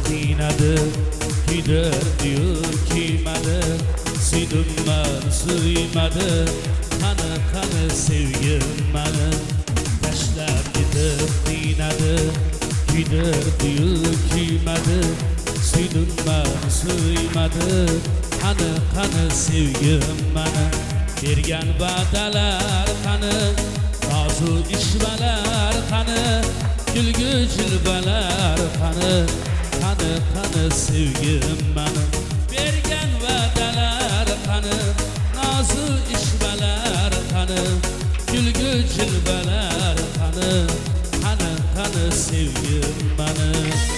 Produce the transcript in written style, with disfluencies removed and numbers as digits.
qiynadi, kuydirdi-yu kiymadi, suydim-man suymadi, qani sevgim mani. Tashlab ketib qiynadi, kuydirdi-yu kiymadi, suydim-man suymadi, qani sevgim mani. Bergan va'dalar qani, nozu ishvalar qani, kulgu jilvalar qani, qani sevgim mani. Bergan va'dalar qani, nozu ishvalar qani, kulgu jilvalar qani, qani sevgim mani.